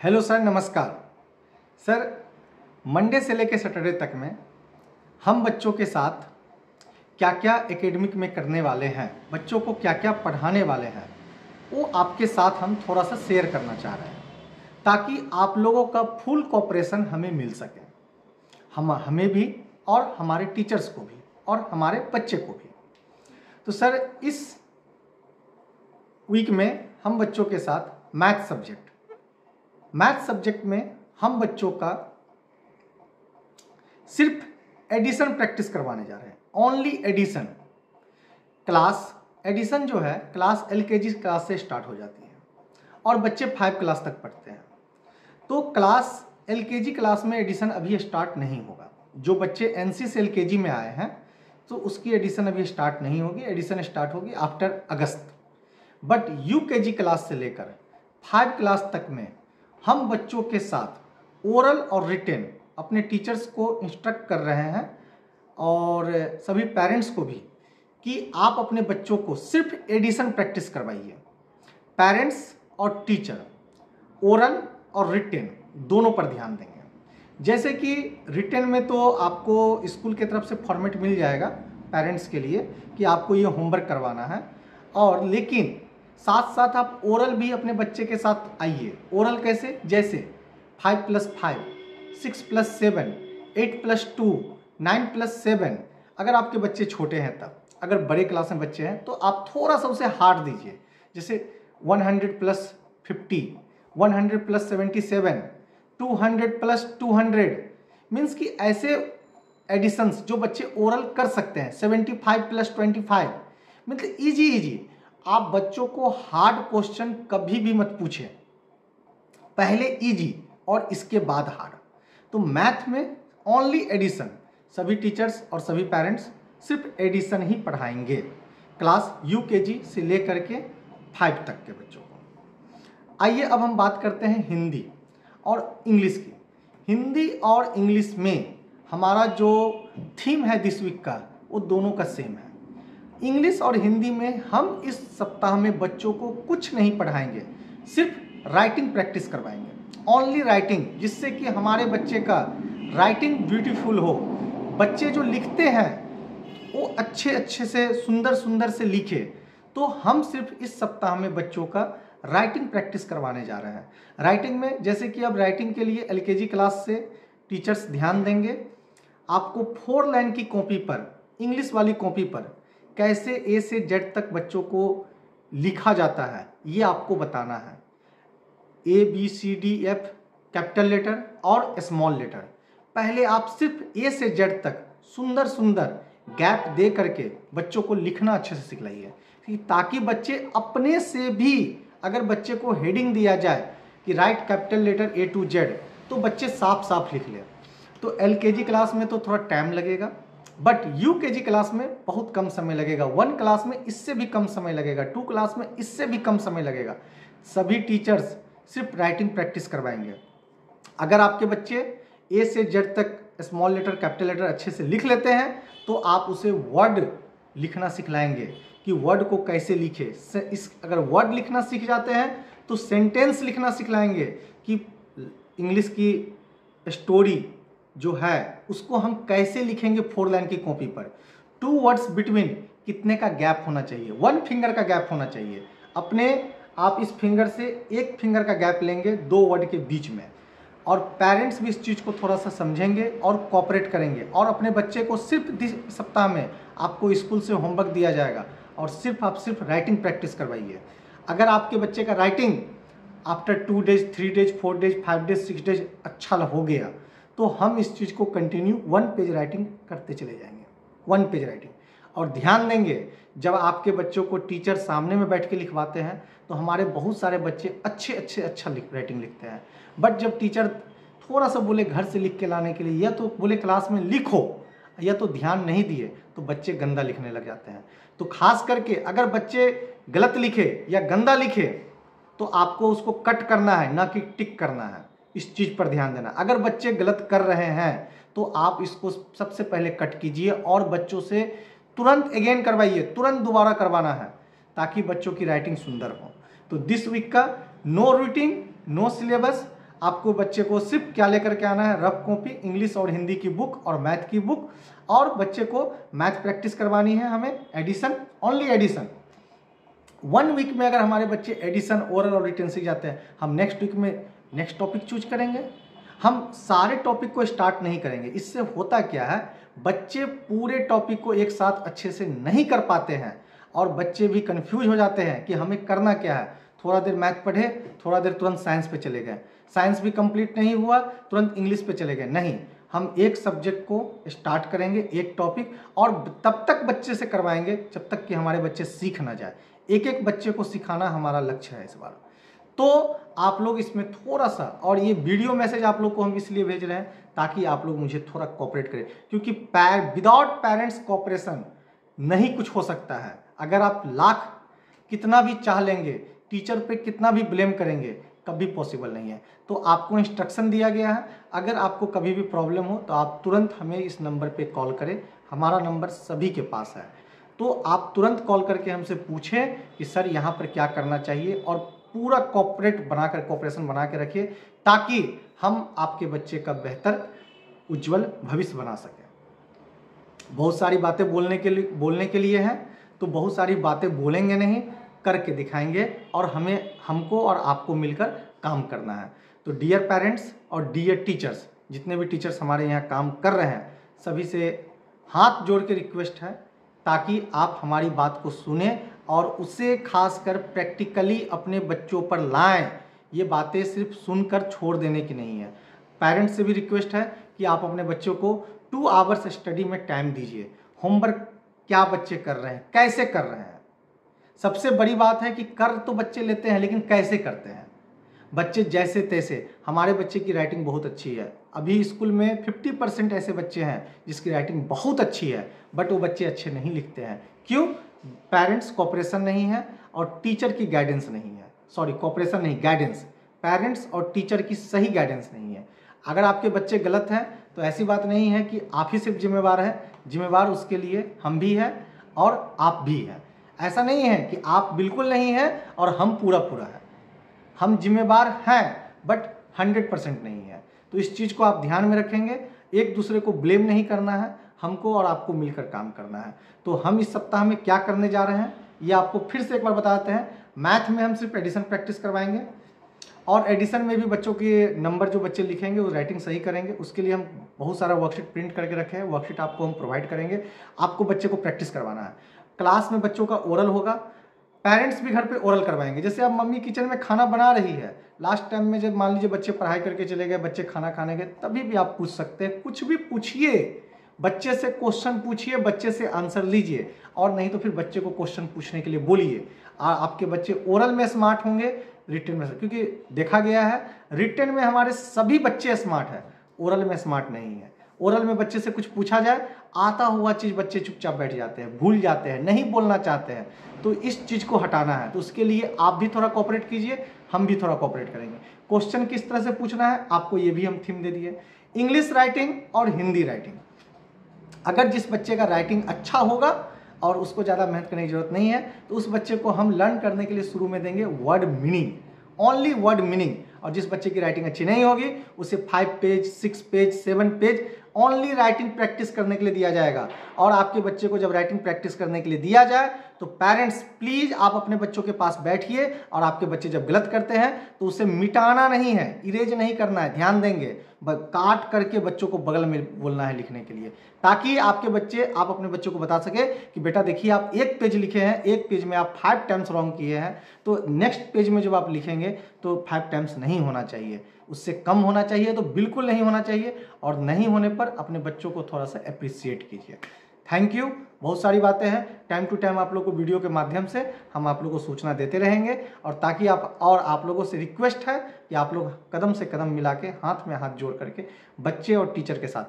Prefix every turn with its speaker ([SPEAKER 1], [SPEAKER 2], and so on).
[SPEAKER 1] Hello sir, नमस्कार। Sir, Monday से लेकर सैटरडे तक में हम बच्चों के साथ क्या क्या एकेडमिक में करने वाले हैं, बच्चों को क्या क्या पढ़ाने वाले हैं, वो आपके साथ हम थोड़ा सा शेयर करना चाह रहे हैं ताकि आप लोगों का फुल कोऑपरेशन हमें मिल सके, हमें भी और हमारे टीचर्स को भी और हमारे बच्चे को भी। तो सर, इस वीक में हम बच्चों के साथ मैथ सब्जेक्ट में हम बच्चों का सिर्फ एडिशन प्रैक्टिस करवाने जा रहे हैं। Only addition. एडिशन जो है क्लास एलकेजी क्लास से स्टार्ट हो जाती है और बच्चे 5 क्लास तक पढ़ते हैं। तो क्लास एलकेजी क्लास में एडिशन अभी स्टार्ट नहीं होगा। जो बच्चे एनसी से एलकेजी में आए हैं तो उसकी एडिशन अभी स्टार्ट नहीं होगी। एडिशन स्टार्ट होगी after August. But UKG class से लेकर 5 क्लास तक में हम बच्चों के साथ ओरल और रिटेन अपने टीचर्स को इंस्ट्रक्ट कर रहे हैं और सभी पेरेंट्स को भी कि आप अपने बच्चों को सिर्फ एडिशन प्रैक्टिस करवाइए। पेरेंट्स और टीचर ओरल और रिटेन दोनों पर ध्यान देंगे। जैसे कि रिटेन में तो आपको स्कूल की तरफ से फॉर्मेट मिल जाएगा पेरेंट्स के लिए कि आपको ये होमवर्क करवाना है, और लेकिन साथ साथ आप ओरल भी अपने बच्चे के साथ आइए। ओरल कैसे? जैसे 5+5, 6+7, 8+2, 9+7। अगर आपके बच्चे छोटे हैं तब, अगर बड़े क्लास में बच्चे हैं तो आप थोड़ा सा उसे हार्ड दीजिए। जैसे 100+50, 100+77, 200+200। मीन्स कि ऐसे एडिशंस जो बच्चे ओरल कर सकते हैं। 75+25 मतलब इजी। आप बच्चों को हार्ड क्वेश्चन कभी भी मत पूछें, पहले इजी और इसके बाद हार्ड। तो मैथ में ओनली एडिशन। सभी टीचर्स और सभी पेरेंट्स सिर्फ एडिशन ही पढ़ाएंगे क्लास यूकेजी से लेकर के 5 तक के बच्चों को। आइए अब हम बात करते हैं हिंदी और इंग्लिश की। हिंदी और इंग्लिश में हमारा जो थीम है दिस वीक का, वो दोनों का सेम है। इंग्लिश और हिंदी में हम इस सप्ताह में बच्चों को कुछ नहीं पढ़ाएंगे, सिर्फ राइटिंग प्रैक्टिस करवाएंगे। ओनली राइटिंग, जिससे कि हमारे बच्चे का राइटिंग ब्यूटीफुल हो। बच्चे जो लिखते हैं वो अच्छे से सुंदर से लिखे। तो हम सिर्फ इस सप्ताह में बच्चों का राइटिंग प्रैक्टिस करवाने जा रहे हैं। राइटिंग में जैसे कि अब राइटिंग के लिए एलकेजी क्लास से टीचर्स ध्यान देंगे। आपको 4 लाइन की कॉपी पर, इंग्लिश वाली कॉपी पर कैसे ए से जेड तक बच्चों को लिखा जाता है ये आपको बताना है। ABCDF कैपिटल लेटर और स्मॉल लेटर। पहले आप सिर्फ ए से जेड तक सुंदर गैप दे करके बच्चों को लिखना अच्छे से सिखलाइए, ताकि बच्चे अपने से भी, अगर बच्चे को हेडिंग दिया जाए कि write capital letter A to Z, तो बच्चे साफ लिख लें। तो एलकेजी क्लास में तो थोड़ा टाइम लगेगा, बट यूकेजी क्लास में बहुत कम समय लगेगा। 1 क्लास में इससे भी कम समय लगेगा, 2 क्लास में इससे भी कम समय लगेगा। सभी टीचर्स सिर्फ राइटिंग प्रैक्टिस करवाएंगे। अगर आपके बच्चे ए से जेड तक स्मॉल लेटर कैपिटल लेटर अच्छे से लिख लेते हैं तो आप उसे वर्ड लिखना सिखलाएंगे कि वर्ड को कैसे लिखे। अगर वर्ड लिखना सीख जाते हैं तो सेंटेंस लिखना सिखलाएंगे कि इंग्लिश की स्टोरी जो है उसको हम कैसे लिखेंगे 4 लाइन की कॉपी पर। 2 वर्ड्स बिटवीन कितने का गैप होना चाहिए? 1 फिंगर का गैप होना चाहिए। अपने आप इस फिंगर से 1 फिंगर का गैप लेंगे 2 वर्ड के बीच में। और पेरेंट्स भी इस चीज़ को थोड़ा सा समझेंगे और कोऑपरेट करेंगे। और अपने बच्चे को सिर्फ इस सप्ताह में आपको स्कूल से होमवर्क दिया जाएगा और सिर्फ राइटिंग प्रैक्टिस करवाइए। अगर आपके बच्चे का writing after 2 days, 3 days, 4 days, 5 days, 6 days अच्छा हो गया तो हम इस चीज़ को कंटिन्यू 1 पेज राइटिंग करते चले जाएंगे। 1 पेज राइटिंग। और ध्यान देंगे, जब आपके बच्चों को टीचर सामने में बैठ के लिखवाते हैं तो हमारे बहुत सारे बच्चे अच्छा राइटिंग लिखते हैं। बट जब टीचर थोड़ा सा बोले घर से लिख के लाने के लिए, या तो बोले क्लास में लिखो, या तो ध्यान नहीं दिए तो बच्चे गंदा लिखने लग जाते हैं। तो खास करके अगर बच्चे गलत लिखे या गंदा लिखे तो आपको उसको कट करना है, ना कि टिक करना है। इस चीज़ पर ध्यान देना। अगर बच्चे गलत कर रहे हैं तो आप इसको सबसे पहले कट कीजिए और बच्चों से तुरंत अगेन करवाइए, तुरंत दोबारा करवाना है, ताकि बच्चों की राइटिंग सुंदर हो। तो दिस वीक का नो रूटीन, नो सिलेबस, आपको बच्चे को सिर्फ क्या लेकर के आना है, रफ कॉपी, इंग्लिश और हिंदी की बुक और मैथ की बुक, और बच्चे को मैथ प्रैक्टिस करवानी है हमें, एडिशन, ओनली एडिशन। 1 वीक में अगर हमारे बच्चे एडिशन, ओरल और रिटन सीख जाते हैं, हम नेक्स्ट वीक में नेक्स्ट टॉपिक चूज करेंगे। हम सारे टॉपिक को स्टार्ट नहीं करेंगे। इससे होता क्या है, बच्चे पूरे टॉपिक को एक साथ अच्छे से नहीं कर पाते हैं और बच्चे भी कंफ्यूज हो जाते हैं कि हमें करना क्या है। थोड़ा देर मैथ पढ़े, थोड़ा देर तुरंत साइंस पे चले गए, साइंस भी कंप्लीट नहीं हुआ, तुरंत इंग्लिश पे चले गए। नहीं, हम एक सब्जेक्ट को स्टार्ट करेंगे, एक टॉपिक, और तब तक बच्चे से करवाएंगे जब तक कि हमारे बच्चे सीख ना जाए। एक एक बच्चे को सिखाना हमारा लक्ष्य है इस बार। तो आप लोग इसमें थोड़ा सा, और ये वीडियो मैसेज आप लोग को हम इसलिए भेज रहे हैं ताकि आप लोग मुझे थोड़ा कोऑपरेट करें, क्योंकि विदाउट पेरेंट्स कोऑपरेशन नहीं कुछ हो सकता है। अगर आप लाख कितना भी चाह लेंगे, टीचर पे कितना भी ब्लेम करेंगे, कभी पॉसिबल नहीं है। तो आपको इंस्ट्रक्शन दिया गया है, अगर आपको कभी भी प्रॉब्लम हो तो आप तुरंत हमें इस नंबर पे कॉल करें। हमारा नंबर सभी के पास है, तो आप तुरंत कॉल करके हमसे पूछें कि सर यहाँ पर क्या करना चाहिए, और पूरा कोऑपरेशन बना के रखिए ताकि हम आपके बच्चे का बेहतर उज्जवल भविष्य बना सकें। बहुत सारी बातें बोलने के लिए हैं, तो बहुत सारी बातें बोलेंगे नहीं, करके दिखाएंगे, और हमको और आपको मिलकर काम करना है। तो डियर पेरेंट्स और डियर टीचर्स, जितने भी टीचर्स हमारे यहाँ काम कर रहे हैं, सभी से हाथ जोड़ के रिक्वेस्ट है ताकि आप हमारी बात को सुने और उसे खासकर प्रैक्टिकली अपने बच्चों पर लाएं। ये बातें सिर्फ सुनकर छोड़ देने की नहीं है। पेरेंट्स से भी रिक्वेस्ट है कि आप अपने बच्चों को 2 आवर्स स्टडी में टाइम दीजिए। होमवर्क क्या बच्चे कर रहे हैं, कैसे कर रहे हैं। सबसे बड़ी बात है कि कर तो बच्चे लेते हैं, लेकिन कैसे करते हैं। बच्चे जैसे तैसे, हमारे बच्चे की राइटिंग बहुत अच्छी है। अभी स्कूल में 50% ऐसे बच्चे हैं जिसकी राइटिंग बहुत अच्छी है, बट वो बच्चे अच्छे नहीं लिखते हैं। क्यों? पेरेंट्स कोऑपरेशन नहीं है और टीचर की गाइडेंस नहीं है। सॉरी, कोऑपरेशन नहीं, गाइडेंस। पेरेंट्स और टीचर की सही गाइडेंस नहीं है। अगर आपके बच्चे गलत हैं तो ऐसी बात नहीं है कि आप ही सिर्फ जिम्मेवार हैं, जिम्मेवार उसके लिए हम भी हैं और आप भी हैं। ऐसा नहीं है कि आप बिल्कुल नहीं हैं और हम पूरा है। हम जिम्मेवार हैं बट 100% नहीं है। तो इस चीज़ को आप ध्यान में रखेंगे। एक दूसरे को ब्लेम नहीं करना है, हमको और आपको मिलकर काम करना है। तो हम इस सप्ताह में क्या करने जा रहे हैं ये आपको फिर से एक बार बताते हैं। मैथ में हम सिर्फ एडिशन प्रैक्टिस करवाएंगे, और एडिशन में भी बच्चों के नंबर जो बच्चे लिखेंगे वो राइटिंग सही करेंगे। उसके लिए हम बहुत सारा वर्कशीट प्रिंट करके रखे हैं। वर्कशीट आपको हम प्रोवाइड करेंगे। आपको बच्चे को प्रैक्टिस करवाना है। क्लास में बच्चों का ओरल होगा, पेरेंट्स भी घर पे ओरल करवाएंगे। जैसे अब मम्मी किचन में खाना बना रही है, लास्ट टाइम में जब मान लीजिए बच्चे पढ़ाई करके चले गए, बच्चे खाना खाने गए, तभी भी आप पूछ सकते हैं। कुछ भी पूछिए, बच्चे से क्वेश्चन पूछिए, बच्चे से आंसर लीजिए, और नहीं तो फिर बच्चे को क्वेश्चन पूछने के लिए बोलिए। आपके बच्चे ओरल में स्मार्ट होंगे, रिटन में, क्योंकि देखा गया है रिटन में हमारे सभी बच्चे स्मार्ट हैं, ओरल में स्मार्ट नहीं है। ओरल में बच्चे से कुछ पूछा जाए, आता हुआ चीज़ बच्चे चुपचाप बैठ जाते हैं, भूल जाते हैं, नहीं बोलना चाहते हैं। तो इस चीज़ को हटाना है। तो उसके लिए आप भी थोड़ा कोऑपरेट कीजिए, हम भी थोड़ा कोऑपरेट करेंगे। क्वेश्चन किस तरह से पूछना है आपको ये भी हम थीम दे दिए। इंग्लिश राइटिंग और हिंदी राइटिंग। अगर जिस बच्चे का राइटिंग अच्छा होगा और उसको ज़्यादा मेहनत करने की जरूरत नहीं है, तो उस बच्चे को हम लर्न करने के लिए शुरू में देंगे word meaning, only word meaning. और जिस बच्चे की राइटिंग अच्छी नहीं होगी उसे 5 page, 6 page, 7 page only writing practice करने के लिए दिया जाएगा। और आपके बच्चे को जब राइटिंग प्रैक्टिस करने के लिए दिया जाए तो पेरेंट्स प्लीज आप अपने बच्चों के पास बैठिए, और आपके बच्चे जब गलत करते हैं तो उसे मिटाना नहीं है, इरेज नहीं करना है, ध्यान देंगे, काट करके बच्चों को बगल में बोलना है लिखने के लिए, ताकि आपके बच्चे, आप अपने बच्चों को बता सके कि बेटा देखिए आप 1 पेज लिखे हैं, 1 पेज में आप 5 टाइम्स रॉन्ग किए हैं, तो नेक्स्ट पेज में जब आप लिखेंगे तो 5 टाइम्स नहीं होना चाहिए, उससे कम होना चाहिए, तो बिल्कुल नहीं होना चाहिए। और नहीं होने पर अपने बच्चों को थोड़ा सा अप्रिशिएट कीजिए। Thank you. बहुत सारी बातें हैं, टाइम टू टाइम आप लोग को वीडियो के माध्यम से हम आप लोगों को सूचना देते रहेंगे, और ताकि आप लोगों से रिक्वेस्ट है कि आप लोग कदम से कदम मिला के, हाथ में हाथ जोड़ करके बच्चे और टीचर के साथ